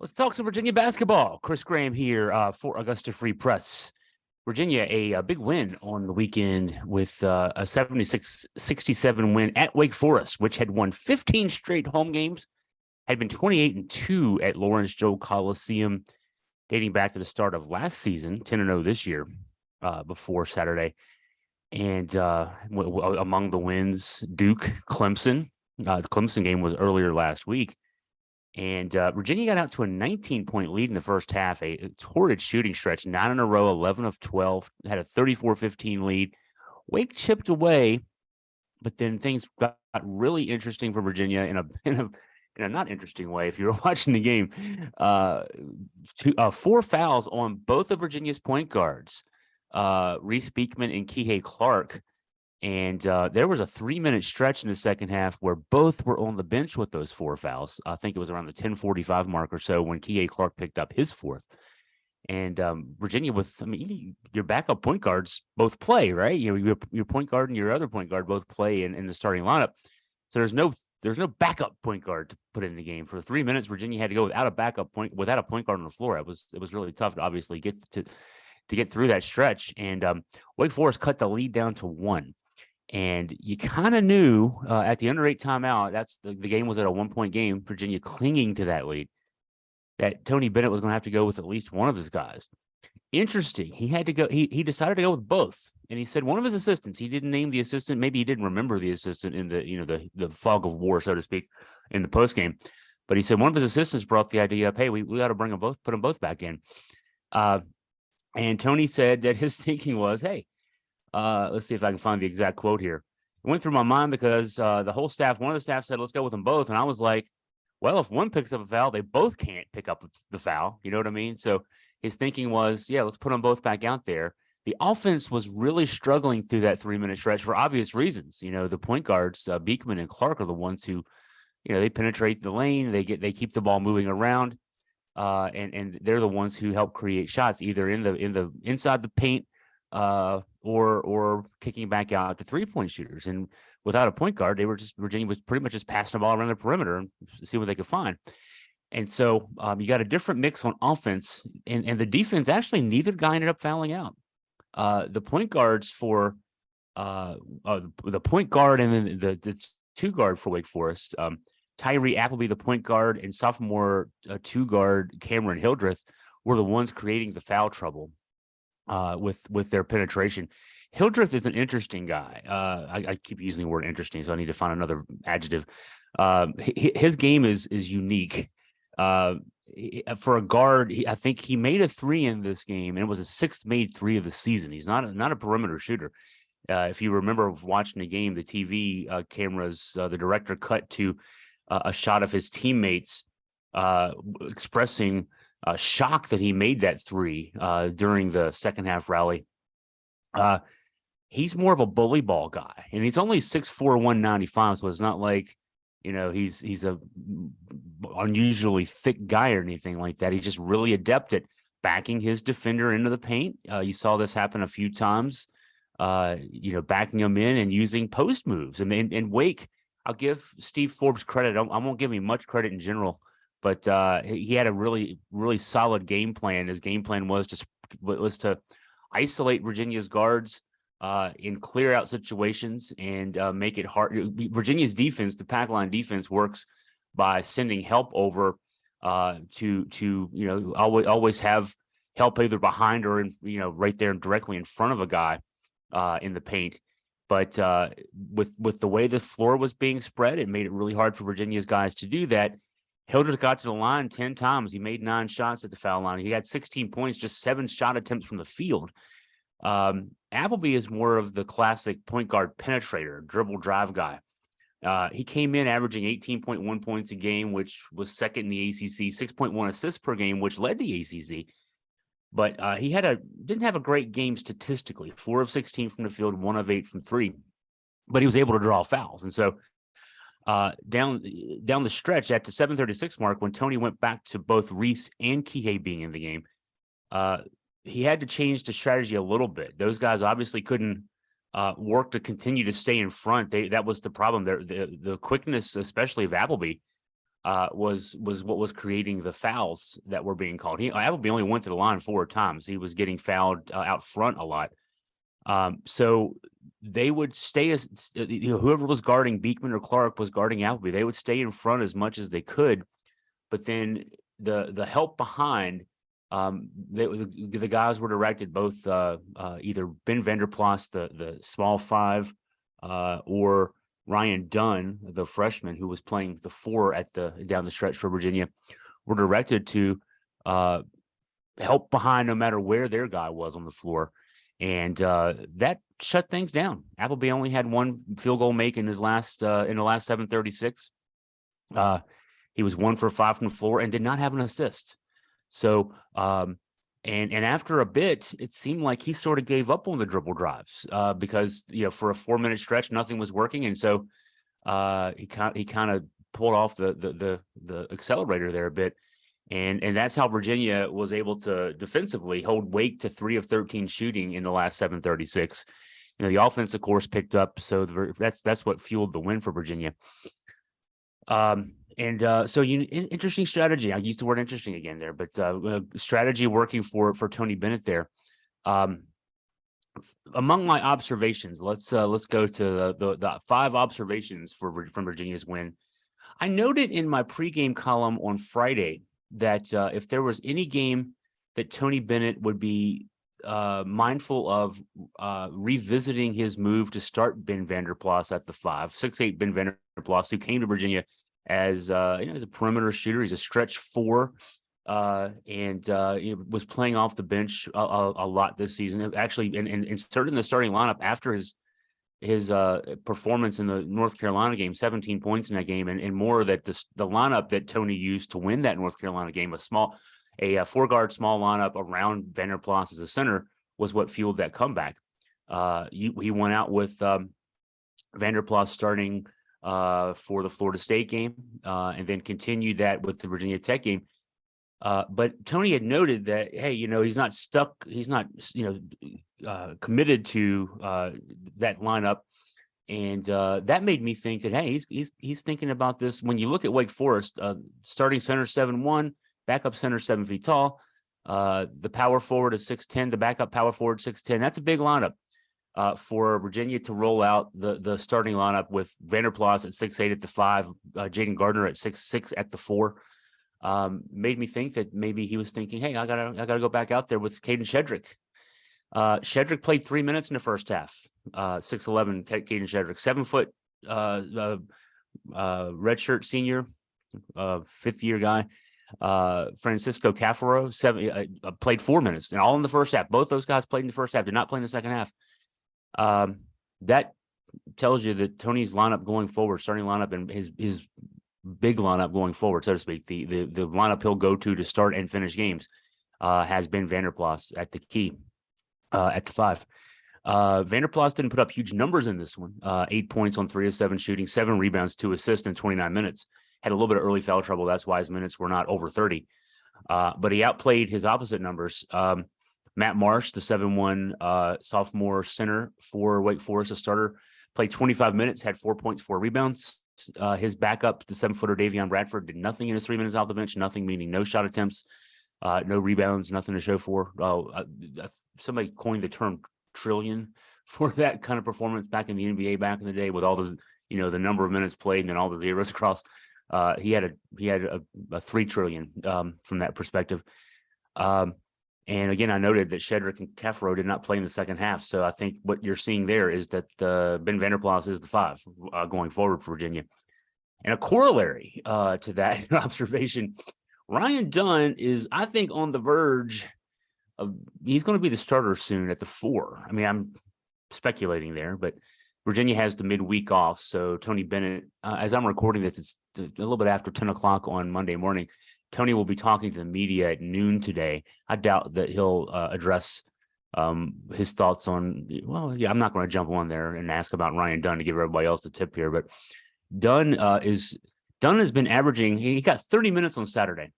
Let's talk some Virginia basketball. Chris Graham here for Augusta Free Press. Virginia, a big win on the weekend with a 76-67 win at Wake Forest, which had won 15 straight home games, had been 28-2 at Lawrence Joe Coliseum, dating back to the start of last season, 10-0 this year before Saturday. And among the wins, Duke, Clemson. The Clemson game was earlier last week. And Virginia got out to a 19-point lead in the first half, a torrid shooting stretch, 9 in a row, 11 of 12, had a 34-15 lead. Wake chipped away, but then things got really interesting for Virginia in a not interesting way if you were watching the game. 4 fouls on both of Virginia's point guards, Reese Beekman and Kihei Clark. And there was a 3-minute stretch in the second half where both were on the bench with those 4 fouls. I think it was around the 10:45 mark or so when Kihei Clark picked up his 4th. And Virginia your backup point guards both play, right? Your point guard and your other point guard both play in the starting lineup. So there's no backup point guard to put in the game. For 3 minutes, Virginia had to go without a point guard on the floor. It was really tough to obviously get through that stretch. And Wake Forest cut the lead down to 1. And you kind of knew at the under 8 timeout, that's the game was at a 1-point game, Virginia clinging to that lead, that Tony Bennett was going to have to go with at least one of his guys. Interesting. He had to go. He decided to go with both. And he said one of his assistants, he didn't name the assistant. Maybe he didn't remember the assistant in the fog of war, so to speak, in the postgame. But he said one of his assistants brought the idea up, hey, we got to bring them both, put them both back in. And Tony said that his thinking was, hey, let's see if I can find the exact quote here. It went through my mind because one of the staff said, let's go with them both. And I was like, well, if one picks up a foul, they both can't pick up the foul. You know what I mean? So his thinking was, yeah, let's put them both back out there. The offense was really struggling through that 3-minute stretch for obvious reasons. The point guards, Beekman and Clark, are the ones who, they penetrate the lane. They keep the ball moving around. And they're the ones who help create shots either in the inside the paint, or kicking back out to 3-point shooters. And without a point guard, Virginia was pretty much just passing the ball around the perimeter and see what they could find. And so you got a different mix on offense, and the defense, actually neither guy ended up fouling out. The point guards for the point guard and then the 2 guard for Wake Forest, Tyree Appleby, the point guard, and sophomore 2 guard Cameron Hildreth were the ones creating the foul trouble with their penetration. Hildreth is an interesting guy. I keep using the word interesting, so I need to find another adjective. His game is unique. For a guard, I think he made a 3 in this game, and it was his 6th made 3 of the season. He's not a perimeter shooter. If you remember watching the game, the TV cameras, the director cut to a shot of his teammates expressing shock that he made that 3 during the second half rally. He's more of a bully ball guy, and he's only 6'4", 195, so it's not like he's a unusually thick guy or anything like that. He's just really adept at backing his defender into the paint. You saw this happen a few times, backing him in and using post moves. And Wake, I'll give Steve Forbes credit. I won't give him much credit in general, but he had a really, really solid game plan. His game plan was to isolate Virginia's guards in clear out situations and make it hard. Virginia's defense, the pack line defense, works by sending help over to always have help either behind or right there directly in front of a guy in the paint. But with the way the floor was being spread, it made it really hard for Virginia's guys to do that. Hildreth got to the line 10 times. He made 9 shots at the foul line. He had 16 points, just 7 shot attempts from the field. Appleby is more of the classic point guard penetrator, dribble drive guy. He came in averaging 18.1 points a game, which was second in the ACC, 6.1 assists per game, which led the ACC. But he didn't have a great game statistically, 4 of 16 from the field, 1 of 8 from 3. But he was able to draw fouls. And so down the stretch at the 7:36 mark, when Tony went back to both Reese and Kihei being in the game, he had to change the strategy a little bit. Those guys obviously couldn't work to continue to stay in front. That was the problem. The quickness, especially of Appleby, was what was creating the fouls that were being called. Appleby only went to the line 4 times. He was getting fouled out front a lot. So they would stay whoever was guarding Beekman or Clark was guarding Appleby. They would stay in front as much as they could, but then the help behind, the guys were directed, both either Ben Vander Plas, the small 5, or Ryan Dunn, the freshman who was playing the 4 down the stretch for Virginia, were directed to help behind no matter where their guy was on the floor. And that shut things down. Appleby only had 1 field goal make in the last 7:36. He was 1 for 5 from the floor and did not have an assist. So, and after a bit, it seemed like he sort of gave up on the dribble drives because for a 4-minute stretch, nothing was working, and so he kind of pulled off the accelerator there a bit. And that's how Virginia was able to defensively hold Wake to 3 of 13 shooting in the last 7:36. The offense, of course, picked up, so that's what fueled the win for Virginia. So interesting strategy. I used the word interesting again there, but strategy working for Tony Bennett there. Among my observations, let's go to the 5 observations from Virginia's win. I noted in my pregame column on Friday that if there was any game that Tony Bennett would be mindful of revisiting his move to start Ben Vander Plas at the 5, 6'8" Ben Vander Plas, who came to Virginia as as a perimeter shooter. He's a stretch 4, and was playing off the bench a lot this season. Actually, and started in the starting lineup after his performance in the North Carolina game, 17 points in that game, and more that the lineup that Tony used to win that North Carolina game, a 4-guard small lineup around Vander Plas as a center, was what fueled that comeback. He went out with Vander Plas starting for the Florida State game, and then continued that with the Virginia Tech game. But Tony had noted that, hey, he's not stuck. He's not, committed to that lineup. And that made me think that, hey, he's thinking about this. When you look at Wake Forest, starting center 7'1", backup center 7 feet tall, the power forward is 6'10", the backup power forward 6'10". That's a big lineup for Virginia to roll out the starting lineup with Vander Plas at 6'8" at the 5, Jaden Gardner at 6'6" at the 4. Made me think that maybe he was thinking, hey, I gotta go back out there with Caden Shedrick. Shedrick played 3 minutes in the first half. 6'11" Caden Shedrick, 7-foot redshirt senior, 5th-year guy. Francisco Cafaro played 4 minutes, and all in the first half. Both those guys played in the first half, did not play in the second half. That tells you that Tony's lineup going forward, starting lineup, and his big lineup going forward, so to speak, the lineup he'll go to start and finish games, has been Vander Plas at the key, at the 5. Vander Plas didn't put up huge numbers in this one. 8 points on 3 of 7 shooting, 7 rebounds, 2 assists in 29 minutes. Had a little bit of early foul trouble. That's why his minutes were not over 30. But he outplayed his opposite numbers. Matt Marsh, the 7'1" sophomore center for Wake Forest, a starter, played 25 minutes, had 4 points, 4 rebounds. His backup, the 7-footer Davion Bradford, did nothing in his 3 minutes off the bench. Nothing meaning no shot attempts, no rebounds, nothing to show for. Somebody coined the term trillion for that kind of performance back in the NBA back in the day, with all the the number of minutes played and then all the zeros across. He had a 3 trillion from that perspective. And again, I noted that Shedrick and Cafaro did not play in the second half. So I think what you're seeing there is that Ben Vander Plas is the 5 going forward for Virginia. And a corollary to that observation, Ryan Dunn is, I think, on the verge of, he's going to be the starter soon at the 4. I mean, I'm speculating there, but Virginia has the midweek off. So Tony Bennett, as I'm recording this, it's a little bit after 10 o'clock on Monday morning. Tony will be talking to the media at noon today. I doubt that he'll address his thoughts on, I'm not going to jump on there and ask about Ryan Dunn to give everybody else the tip here, but Dunn has been averaging, he got 30 minutes on Saturday,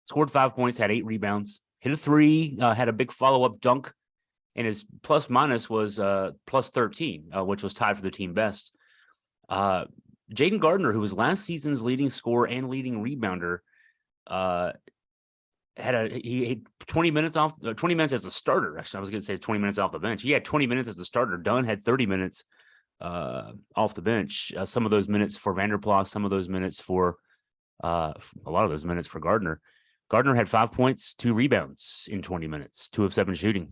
scored 5 points, had 8 rebounds, hit a 3, had a big follow-up dunk, and his plus minus was plus 13, which was tied for the team best. Jaden Gardner, who was last season's leading scorer and leading rebounder, he had 20 minutes as a starter. Actually, I was going to say 20 minutes off the bench. He had 20 minutes as a starter. Dunn had 30 minutes off the bench. Some of those minutes for Vander Plas, some of those minutes for a lot of those minutes for Gardner. Gardner had 5 points, 2 rebounds in 20 minutes, 2 of 7 shooting.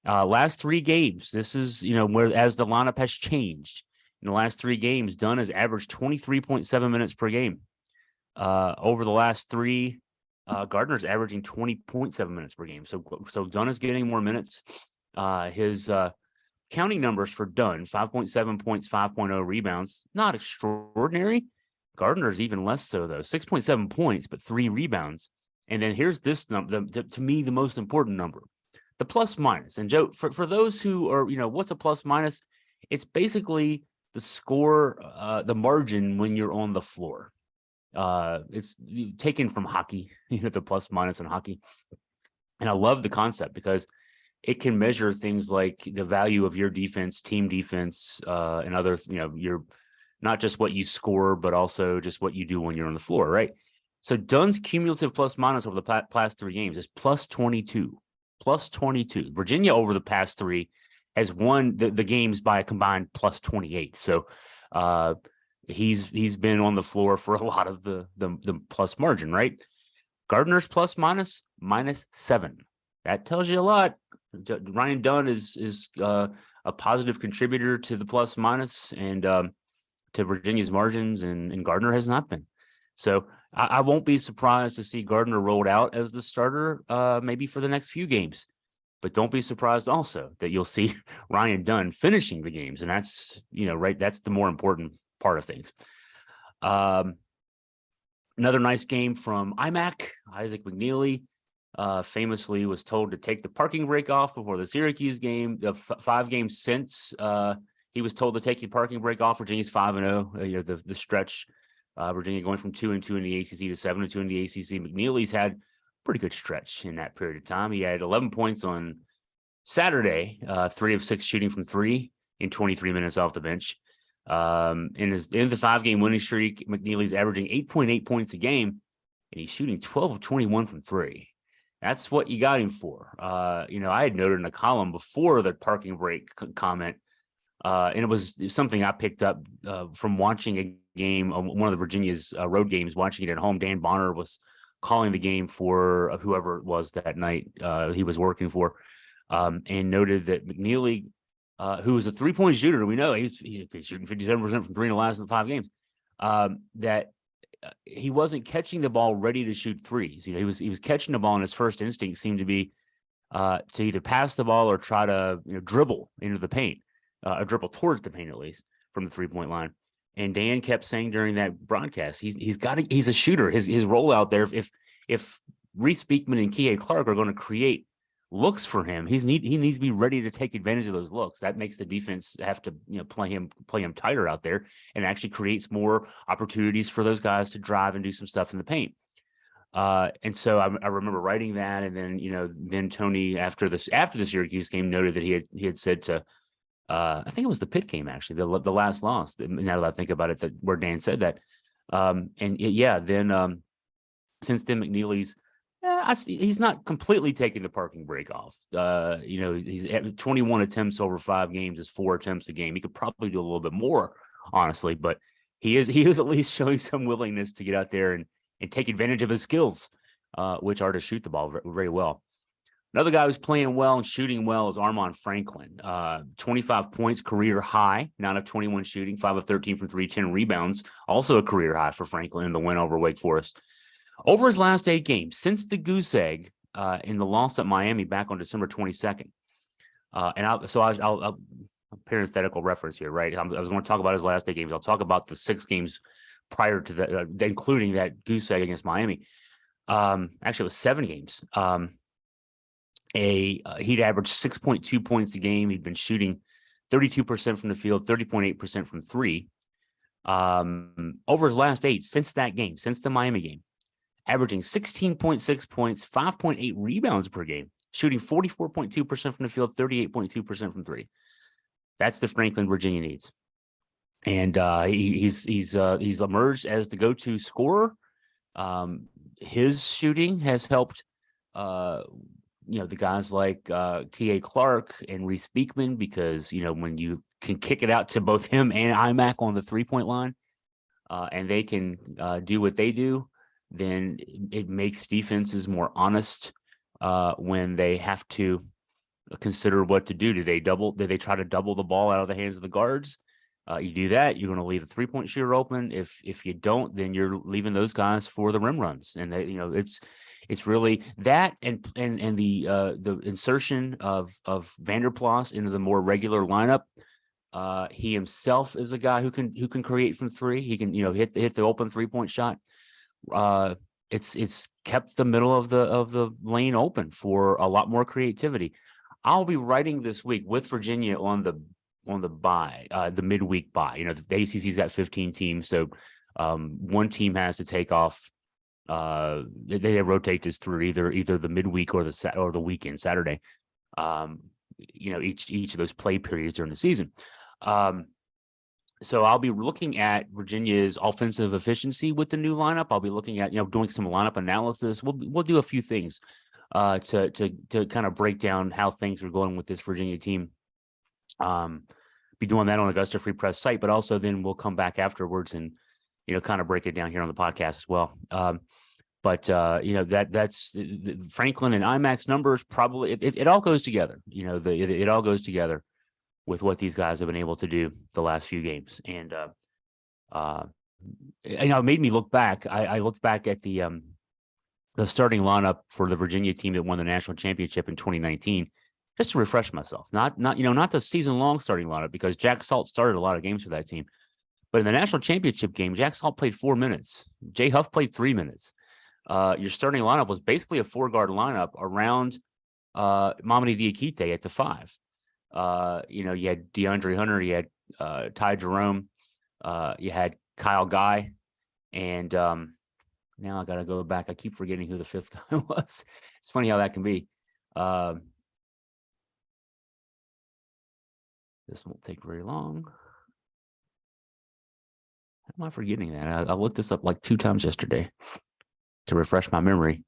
Last 3 games, this is, where as the lineup has changed. In the last 3 games, Dunn has averaged 23.7 minutes per game. Over the last 3, Gardner's averaging 20.7 minutes per game. So Dunn is getting more minutes. His counting numbers for Dunn, 5.7 points, 5.0 rebounds, not extraordinary. Gardner's even less so, though. 6.7 points, but 3 rebounds. And then here's this number, to me, the most important number, the plus minus. And Joe, for those who are, what's a plus minus? It's basically the score, the margin when you're on the floor. It's taken from hockey, the plus minus in hockey. And I love the concept because it can measure things like the value of your defense, team defense, and other, your not just what you score, but also just what you do when you're on the floor, right? So Dunn's cumulative plus minus over the past 3 games is plus 22. Plus 22. Virginia over the past 3 has won the games by a combined plus 28. So he's been on the floor for a lot of the plus margin, right? Gardner's plus minus -7. That tells you a lot. Ryan Dunn is a positive contributor to the plus minus and to Virginia's margins, and Gardner has not been. So I won't be surprised to see Gardner rolled out as the starter maybe for the next few games. But don't be surprised also that you'll see Ryan Dunn finishing the games. And that's, right, that's the more important part of things. Another nice game from IMAC. Isaac McNeely famously was told to take the parking brake off before the Syracuse game. The 5 games since he was told to take the parking brake off. Virginia's 5-0. The stretch, Virginia going from 2-2 in the ACC to 7-2 in the ACC. McNeely's had pretty good stretch in that period of time. He had 11 points on Saturday, 3 of 6 shooting from 3 in 23 minutes off the bench. In the 5-game winning streak, McNeely's averaging 8.8 points a game, and he's shooting 12 of 21 from 3. That's what you got him for. I had noted in a column before the parking brake comment, and it was something I picked up from watching a game, one of the Virginia's road games, watching it at home. Dan Bonner was calling the game for whoever it was that night he was working for, and noted that McNeely, who is a 3-point shooter, we know he's shooting 57% from 3 in the last 5 games, that he wasn't catching the ball ready to shoot threes. He was catching the ball, and his first instinct seemed to be to either pass the ball or try to dribble into the paint, or dribble towards the paint at least from the 3-point line. And Dan kept saying during that broadcast, he's a shooter. His role out there, if Reese Beekman and Kihei Clark are going to create looks for him, he needs to be ready to take advantage of those looks. That makes the defense have to play him tighter out there, and actually creates more opportunities for those guys to drive and do some stuff in the paint. And so I remember writing that, and then then Tony after the Syracuse game noted that he had said to I think it was the Pitt game, actually, the last loss. Now that I think about it, where Dan said that, then since then McNeely's he's not completely taking the parking brake off. He's at 21 attempts over 5 games is 4 attempts a game. He could probably do a little bit more, honestly, but he is at least showing some willingness to get out there and take advantage of his skills, which are to shoot the ball very, very well. Another guy who's playing well and shooting well is Armand Franklin. 25 points, career high, 9 of 21 shooting, 5 of 13 from 3, 10 rebounds, also a career high for Franklin in the win over Wake Forest. Over his last 8 games, since the goose egg in the loss at Miami back on December 22nd. I'll parenthetical reference here, right? I was going to talk about his last 8 games. I'll talk about the 6 games prior to that, including that goose egg against Miami. Actually, it was 7 games. He'd averaged 6.2 points a game. He'd been shooting 32% from the field, 30.8% from 3. Over his last 8, since that game, since the Miami game, averaging 16.6 points, 5.8 rebounds per game, shooting 44.2% from the field, 38.2% from 3. That's the Franklin Virginia needs. and he's emerged as the go-to scorer. His shooting has helped, the guys like K.A. Clark and Reese Beekman, because, when you can kick it out to both him and IMAC on the three-point line, and they can do what they do, then it makes defenses more honest when they have to consider what to do. Do they try to double the ball out of the hands of the guards? You do that, you're going to leave the three-point shooter open. If you don't, then you're leaving those guys for the rim runs. And it's really that, and the insertion of Vander Plas into the more regular lineup. He himself is a guy who can create from three. He can hit the open 3-point shot. It's kept the middle of the lane open for a lot more creativity. I'll be writing this week with Virginia on the bye, the midweek bye. The ACC's got 15 teams, so one team has to take off. They rotate this through either the midweek or the weekend, Saturday. Each of those play periods during the season. So I'll be looking at Virginia's offensive efficiency with the new lineup. I'll be looking at doing some lineup analysis. We'll do a few things to kind of break down how things are going with this Virginia team. Be doing that on Augusta Free Press site, but also then we'll come back afterwards and kind of break it down here on the podcast as well. That's Franklin and IMAX numbers. Probably it all goes together. It all goes together with what these guys have been able to do the last few games. And it made me look back. I looked back at the starting lineup for the Virginia team that won the national championship in 2019, just to refresh myself. Not the season long starting lineup, because Jack Salt started a lot of games for that team. But in the national championship game, Jack Salt played 4 minutes. Jay Huff played 3 minutes. Your starting lineup was basically a 4-guard lineup around Mamadi Diakite at the 5. You had DeAndre Hunter, you had Ty Jerome, you had Kyle Guy, and now I got to go back. I keep forgetting who the 5th guy was. It's funny how that can be. This won't take very long. How am I forgetting that? I looked this up like 2 times yesterday to refresh my memory.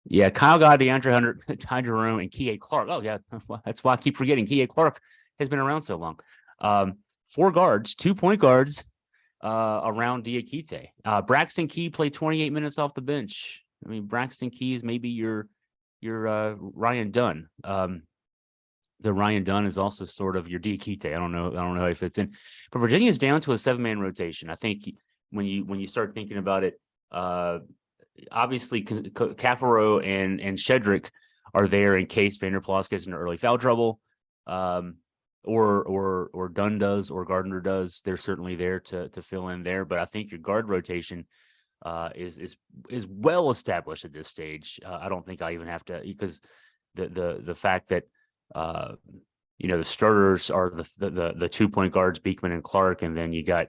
Yeah, Kyle Guy, DeAndre Hunter, Ty Jerome, and K.A. Clark. Oh, yeah, that's why I keep forgetting. K.A. Clark has been around so long. 4 guards, 2 point guards around Diakite. Braxton Key played 28 minutes off the bench. I mean, Braxton Key is maybe your Ryan Dunn. The Ryan Dunn is also sort of your Diakite. I don't know how he fits in. But Virginia's down to a 7-man rotation. I think when you start thinking about it, obviously Cafaro and Shedrick are there in case Vander Plas gets into early foul trouble, or Dunn does, or Gardner does. They're certainly there to fill in there. But I think your guard rotation is well established at this stage. I don't think I even have to, because the fact that the starters are the 2 point guards, Beekman and Clark, and then you got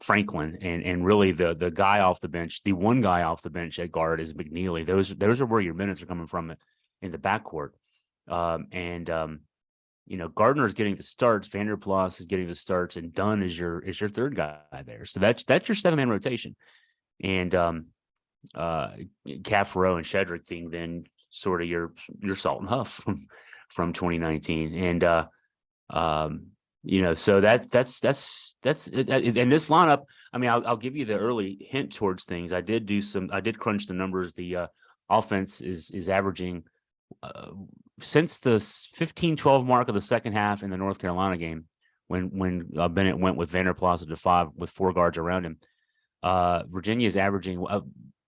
Franklin, and really the guy off the bench, the one guy off the bench at guard is McNeely. Those are where your minutes are coming from in the backcourt. Gardner is getting the starts, Vander Plas is getting the starts, and Dunn is your 3rd guy there. So that's your 7-man rotation, and Cafaro and Shedrick being then sort of your Salt and Huff from 2019, and so that's in this lineup. I mean, I'll give you the early hint towards things. I did crunch the numbers. The offense is averaging since the 15-12 mark of the second half in the North Carolina game, when Bennett went with Vander Plas to 5 with 4 guards around him. Virginia is averaging,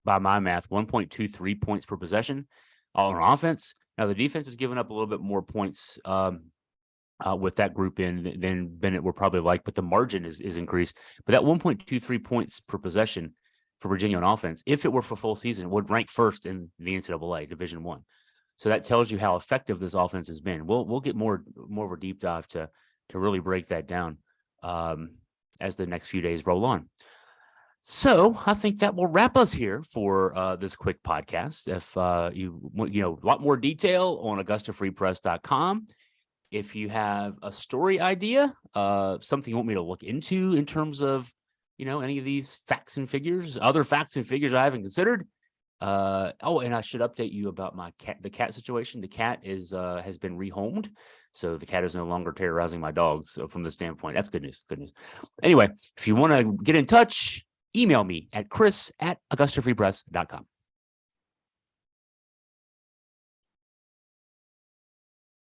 by my math, 1.23 points per possession on offense. Now the defense has given up a little bit more points with that group in than Bennett would probably like, but the margin is increased. But that 1.23 points per possession for Virginia on offense, if it were for full season, would rank first in the NCAA Division I. So that tells you how effective this offense has been. We'll get more of a deep dive to really break that down as the next few days roll on. So I think that will wrap us here for this quick podcast. If you want, a lot more detail on AugustaFreePress.com. If you have a story idea, something you want me to look into in terms of, any of these facts and figures, other facts and figures I haven't considered. And I should update you about the cat situation. The cat has been rehomed, so the cat is no longer terrorizing my dogs. So from the standpoint, that's good news. Good news. Anyway, if you want to get in touch, email me at chris@augustafreepress.com.